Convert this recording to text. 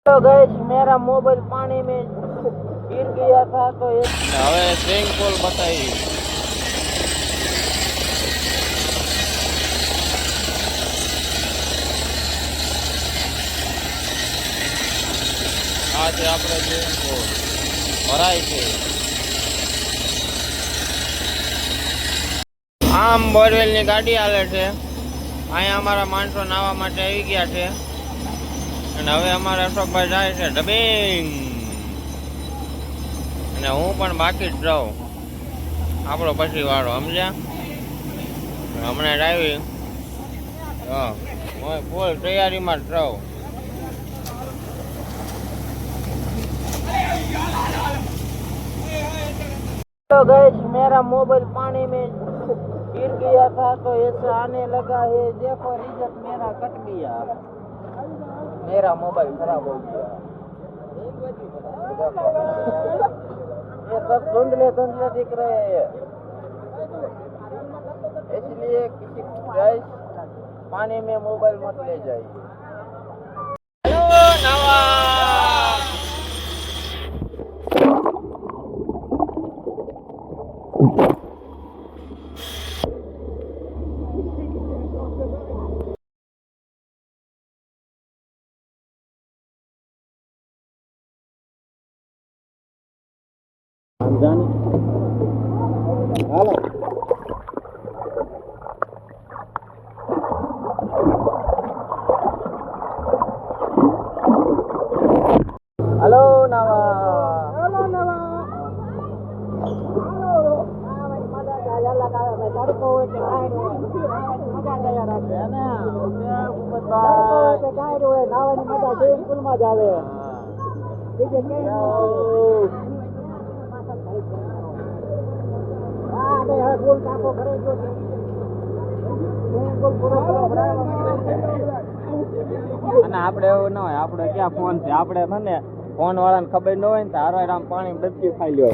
तो गैस मेरा मोबाइल पानी में गिर गया था तो હવે સ્વિમિંગ પૂલ બતાવી આ છે આપણે સ્વિમિંગ પૂલ ભરાય છે આમ બોરવેલની ગાડી હાલે છે અહીંયા અમારા માણસો નાહવા માટે આવી ગયા છે અને હવે અમારા અશોકભાઈ જાય છે ડબિંગ અને હું પણ બાકી જ રહું આપણો પછી વાળો સમજ્યા હમણાં ડ્રાઈવિંગ ફૂલ તૈયારીમાં જ રહું तो गैस मेरा मोबाइल पानी में गिर गया था तो ऐसा आने लगा है देखो रिजल्ट मेरा कट गया मेरा मोबाइल खराब हो गया ये सब धुंधले धुंधले दिख रहे हैं इसलिए किसी गैस पानी में मोबाइल मत ले जाइए हेलो नवा हेलो नवा हेलो नवा અને આપણે એવું ન હોય આપણે ક્યાં ફોન છે આપણે મને ફોન વાળાને ખબર ન હોય ને તો હારો આમ પાણી ડબકી ખાઈ લ્યો